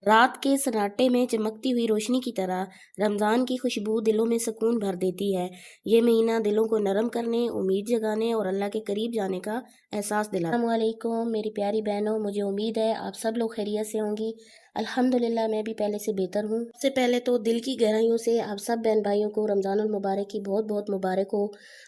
रात के सन्नाटे में चमकती हुई रोशनी की तरह रमज़ान की खुशबू दिलों में सुकून भर देती है। ये महीना दिलों को नरम करने, उम्मीद जगाने और अल्लाह के करीब जाने का एहसास दिलाता है। अस्सलामु अलैकुम मेरी प्यारी बहनों, मुझे उम्मीद है आप सब लोग खैरियत से होंगी। अल्हम्दुलिल्लाह मैं भी पहले से बेहतर हूँ। सबसे पहले तो दिल की गहराइयों से आप सब बहन भाइयों को रमज़ानुल मुबारक की बहुत बहुत मुबारक हो।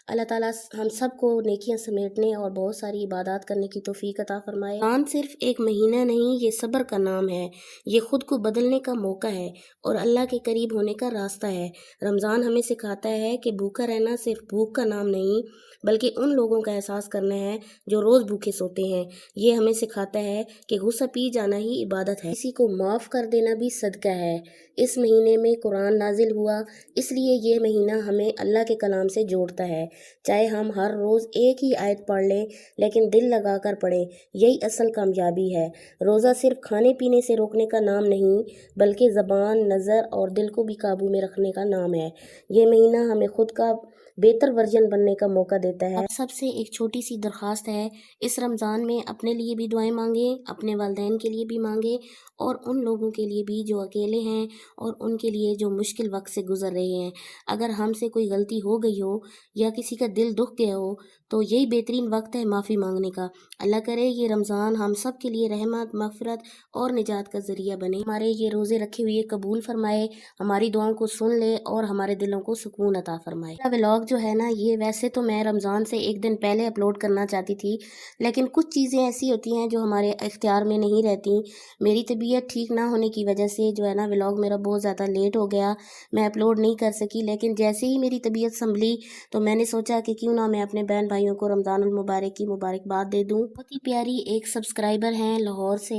अल्लाह ताला हम सब को नेकियां समेटने और बहुत सारी इबादत करने की तौफीक अता फरमाए। रमज़ान सिर्फ एक महीना नहीं, ये सब्र का नाम है। ये खुद को बदलने का मौका है और अल्लाह के करीब होने का रास्ता है। रमज़ान हमें सिखाता है कि भूखा रहना सिर्फ भूख का नाम नहीं, बल्कि उन लोगों का एहसास करना है जो रोज़ भूखे सोते हैं। ये हमें सिखाता है कि गुस्सा पी जाना ही इबादत है, किसी को माफ़ कर देना भी सदका है। इस महीने में कुरान नाजिल हुआ, इसलिए ये महीना हमें अल्लाह के कलाम से जोड़ता है। चाहे हम हर रोज़ एक ही आयत पढ़ लें, लेकिन दिल लगा कर पढ़ें, यही असल कामयाबी है। रोज़ा सिर्फ खाने पीने से रोकने का नाम नहीं, बल्कि ज़बान, नज़र और दिल को भी काबू में रखने का नाम है। ये महीना हमें खुद का बेहतर वर्जन बनने का मौका देता है। आप सबसे एक छोटी सी दरख्वास्त है, इस रमज़ान में अपने लिए भी दुआएं मांगें, अपने वालिदैन के लिए भी मांगें और उन लोगों के लिए भी जो अकेले हैं और उनके लिए जो मुश्किल वक्त से गुजर रहे हैं। अगर हमसे कोई गलती हो गई हो या किसी का दिल दुख गया हो, तो यही बेहतरीन वक्त है माफ़ी मांगने का। अल्लाह करे ये रमज़ान हम सब के लिए रहमत, मग़फ़िरत और निजात का ज़रिया बने। हमारे ये रोज़े रखे हुए कबूल फरमाए, हमारी दुआओं को सुन ले और हमारे दिलों को सुकून अता फरमाए। मेरा व्लॉग जो है ना, ये वैसे तो मैं रमज़ान से एक दिन पहले अपलोड करना चाहती थी, लेकिन कुछ चीज़ें ऐसी होती हैं जो हमारे इख्तियार में नहीं रहती। मेरी तबीयत ठीक ना होने की वजह से जो है ना, व्लॉग मेरा बहुत ज़्यादा लेट हो गया, मैं अपलोड नहीं कर सकी। लेकिन जैसे ही मेरी तबीयत संभली तो मैंने सोचा कि क्यों ना मैं अपने बहन भाइयों को रमज़ानुल मुबारक की मुबारकबाद दे दूँ। बहुत ही प्यारी एक सब्सक्राइबर हैं, लाहौर से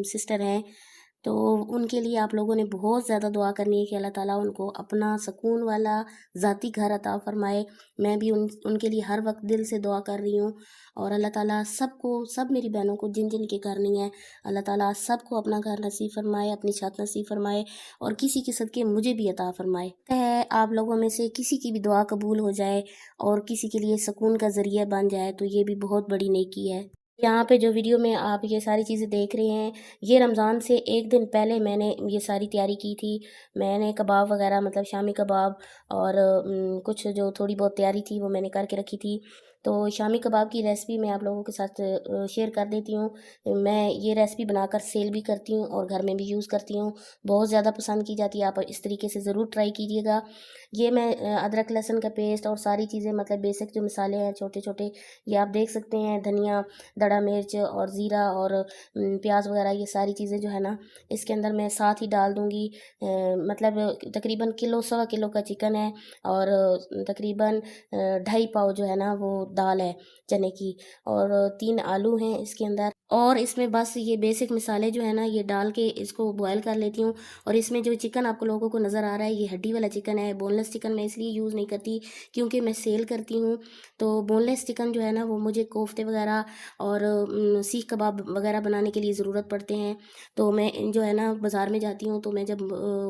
सिस्टर हैं, तो उनके लिए आप लोगों ने बहुत ज़्यादा दुआ करनी है कि अल्लाह ताला उनको अपना सुकून वाला ज़ाती घर अता फरमाए। मैं भी उनके लिए हर वक्त दिल से दुआ कर रही हूँ और अल्लाह ताला सबको, सब मेरी बहनों को जिन जिन के घर नहीं है, अल्लाह ताला सबको अपना घर नसीब फरमाए, अपनी छत नसीब फरमाए और किसी के सदके मुझे भी अता फरमाए। है आप लोगों में से किसी की भी दुआ कबूल हो जाए और किसी के लिए सुकून का ज़रिया बन जाए, तो ये भी बहुत बड़ी नेकी है। यहाँ पे जो वीडियो में आप ये सारी चीज़ें देख रहे हैं, ये रमज़ान से एक दिन पहले मैंने ये सारी तैयारी की थी। मैंने कबाब वगैरह, मतलब शामी कबाब और कुछ जो थोड़ी बहुत तैयारी थी वो मैंने करके रखी थी। तो शामी कबाब की रेसिपी मैं आप लोगों के साथ शेयर कर देती हूँ। मैं ये रेसिपी बनाकर सेल भी करती हूँ और घर में भी यूज़ करती हूँ, बहुत ज़्यादा पसंद की जाती है। आप इस तरीके से ज़रूर ट्राई कीजिएगा। ये मैं अदरक लहसुन का पेस्ट और सारी चीज़ें, मतलब बेसिक जो मसाले हैं छोटे छोटे, ये आप देख सकते हैं, धनिया, दड़ा मिर्च और ज़ीरा और प्याज वगैरह, ये सारी चीज़ें जो है ना इसके अंदर मैं साथ ही डाल दूँगी। मतलब तकरीबन किलो, सवा किलो का चिकन है और तकरीबन 2.5 पाव जो है ना वो दाल है चने की और 3 आलू हैं इसके अंदर। और इसमें बस ये बेसिक मसाले जो है ना ये डाल के इसको बॉयल कर लेती हूँ। और इसमें जो चिकन आप लोगों को नज़र आ रहा है, ये हड्डी वाला चिकन है। बोनलेस चिकन मैं इसलिए यूज़ नहीं करती क्योंकि मैं सेल करती हूँ, तो बोनलेस चिकन जो है ना वो मुझे कोफ्ते वगैरह और सीख कबाब वगैरह बनाने के लिए ज़रूरत पड़ते हैं। तो मैं जो है ना बाज़ार में जाती हूँ, तो मैं जब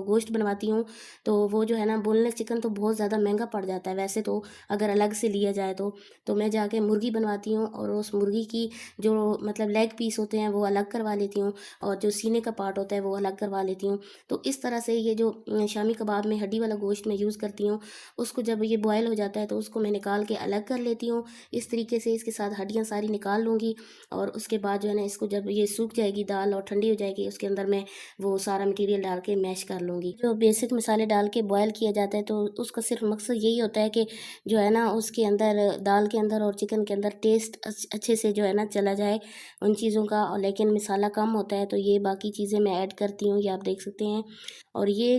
गोश्त बनवाती हूँ तो वो जो है ना बोनलेस चिकन तो बहुत ज़्यादा महंगा पड़ जाता है वैसे तो, अगर अलग से लिया जाए तो मैं जाके मुर्गी बनवाती हूँ और उस मुर्गी की जो मतलब लेग पीस होते हैं वो अलग करवा लेती हूँ और जो सीने का पार्ट होता है वो अलग करवा लेती हूँ। तो इस तरह से ये जो शामी कबाब में हड्डी वाला गोश्त मैं यूज़ करती हूँ, उसको जब ये बॉयल हो जाता है तो उसको मैं निकाल के अलग कर लेती हूँ। इस तरीके से इसके साथ हड्डियाँ सारी निकाल लूँगी और उसके बाद जो है ना इसको जब ये सूख जाएगी दाल और ठंडी हो जाएगी, उसके अंदर मैं वो सारा मटेरियल डाल के मैश कर लूँगी। जो बेसिक मसाले डाल के बॉयल किया जाता है तो उसका सिर्फ मकसद यही होता है कि जो है ना उसके अंदर, दाल के अंदर और चिकन के अंदर टेस्ट अच्छे से जो है ना चला जाए उन चीज़ों का। और लेकिन मसाला कम होता है तो ये बाकी चीज़ें मैं ऐड करती हूँ, ये आप देख सकते हैं। और ये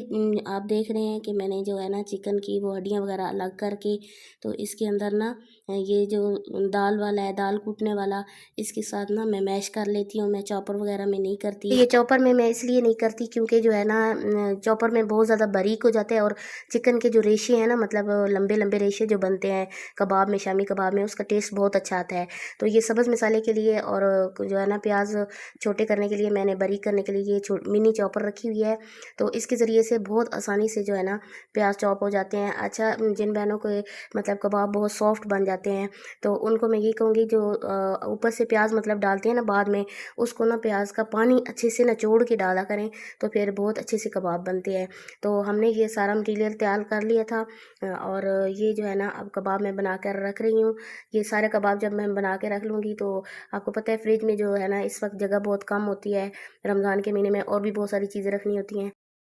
आप देख रहे हैं कि मैंने जो है ना चिकन की वो हड्डियाँ वगैरह अलग करके, तो इसके अंदर ना ये जो दाल वाला है, दाल कूटने वाला, इसके साथ ना मैं मैश कर लेती हूँ। मैं चॉपर वगैरह में नहीं करती। ये चॉपर में मैं इसलिए नहीं करती क्योंकि जो है ना चॉपर में बहुत ज़्यादा बारीक हो जाता है और चिकन के जो रेशे हैं ना, मतलब लंबे लंबे रेशे जो बनते हैं कबाब में, शामी कबाब में, उसका टेस्ट बहुत अच्छा आता है। तो ये सब्ज़ मसाले के लिए और जो है ना प्याज छोटे करने के लिए, मैंने बारीक करने के लिए ये मिनी चॉपर रखी हुई है। तो इसके ज़रिए से बहुत आसानी से जो है ना प्याज चॉप हो जाते हैं। अच्छा, जिन बहनों को मतलब कबाब बहुत सॉफ्ट बन जाते हैं। तो उनको मैं ये कहूँगी जो ऊपर से प्याज मतलब डालते हैं ना बाद में, उसको ना प्याज का पानी अच्छे से निचोड़ के डाला करें, तो फिर बहुत अच्छे से कबाब बनते हैं। तो हमने ये सारा मटीरियल तैयार कर लिया था और ये जो है ना अब कबाब मैं बना कर रख रही हूँ। ये सारे कबाब जब मैं बना के रख लूँगी तो आपको पता है फ्रिज में जो है ना इस वक्त जगह बहुत कम होती है, रमज़ान के महीने में और भी बहुत सारी चीज़ें रखनी होती हैं।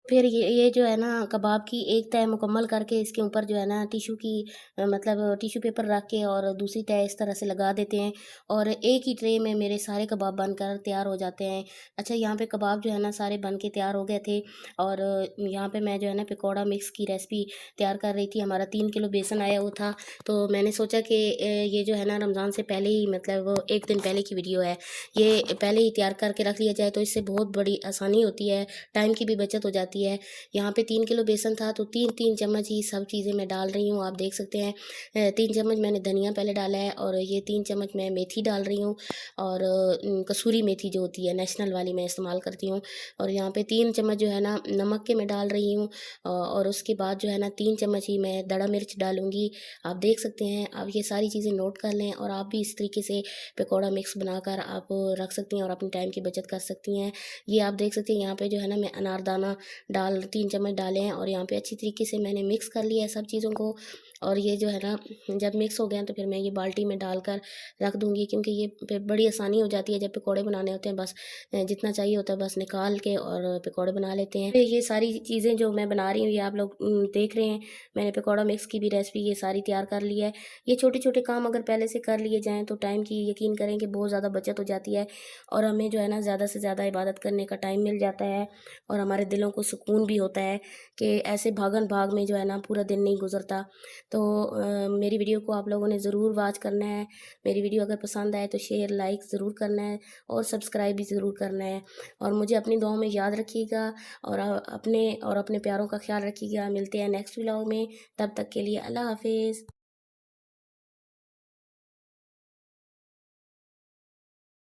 फिर ये जो है ना कबाब की एक तह मुकम्मल करके इसके ऊपर जो है ना टिश्यू की मतलब टिश्यू पेपर रख के और दूसरी तह इस तरह से लगा देते हैं और एक ही ट्रे में मेरे सारे कबाब बनकर तैयार हो जाते हैं। अच्छा, यहाँ पे कबाब जो है ना सारे बन के तैयार हो गए थे और यहाँ पे मैं जो है ना पकौड़ा मिक्स की रेसिपी तैयार कर रही थी। हमारा 3 किलो बेसन आया हुआ था, तो मैंने सोचा कि ये जो है ना रमज़ान से पहले ही मतलब एक दिन पहले की वीडियो है, ये पहले ही तैयार करके रख लिया जाए तो इससे बहुत बड़ी आसानी होती है, टाइम की भी बचत हो जाती है। यहाँ पे 3 किलो बेसन था तो 3-3 चम्मच ही सब चीज़ें मैं डाल रही हूँ। आप देख सकते हैं 3 चम्मच मैंने धनिया पहले डाला है और ये 3 चम्मच मैं मेथी डाल रही हूँ और कसूरी मेथी जो होती है नेशनल वाली मैं इस्तेमाल करती हूँ। और यहाँ पे 3 चम्मच जो है ना नमक के मैं डाल रही हूँ और उसके बाद जो है ना 3 चम्मच ही मैं दड़ा मिर्च डालूँगी। आप देख सकते हैं, आप ये सारी चीज़ें नोट कर लें और आप भी इस तरीके से पकौड़ा मिक्स बनाकर आप रख सकती हैं और अपनी टाइम की बचत कर सकती हैं। ये आप देख सकते हैं यहाँ पे जो है ना मैं अनारदाना 3 चम्मच डाले हैं और यहाँ पे अच्छी तरीके से मैंने मिक्स कर लिया है सब चीज़ों को। और ये जो है ना जब मिक्स हो गया तो फिर मैं ये बाल्टी में डालकर रख दूँगी, क्योंकि ये फिर बड़ी आसानी हो जाती है जब पकौड़े बनाने होते हैं। बस जितना चाहिए होता है बस निकाल के और पकौड़े बना लेते हैं। फिर ये सारी चीज़ें जो मैं बना रही हूँ ये आप लोग देख रहे हैं। मैंने पकौड़ा मिक्स की भी रेसिपी ये सारी तैयार कर ली है। ये छोटे छोटे काम अगर पहले से कर लिए जाएँ तो टाइम की यकीन करें कि बहुत ज़्यादा बचत हो जाती है और हमें जो है ना ज़्यादा से ज़्यादा इबादत करने का टाइम मिल जाता है और हमारे दिलों को सुकून भी होता है कि ऐसे भागन भाग में जो है ना पूरा दिन नहीं गुजरता। तो मेरी वीडियो को आप लोगों ने ज़रूर वॉच करना है। मेरी वीडियो अगर पसंद आए तो शेयर लाइक ज़रूर करना है और सब्सक्राइब भी ज़रूर करना है और मुझे अपनी दुआओं में याद रखिएगा और अपने प्यारों का ख्याल रखिएगा। मिलते हैं नेक्स्ट व्लॉग में, तब तक के लिए अल्लाह हाफिज़।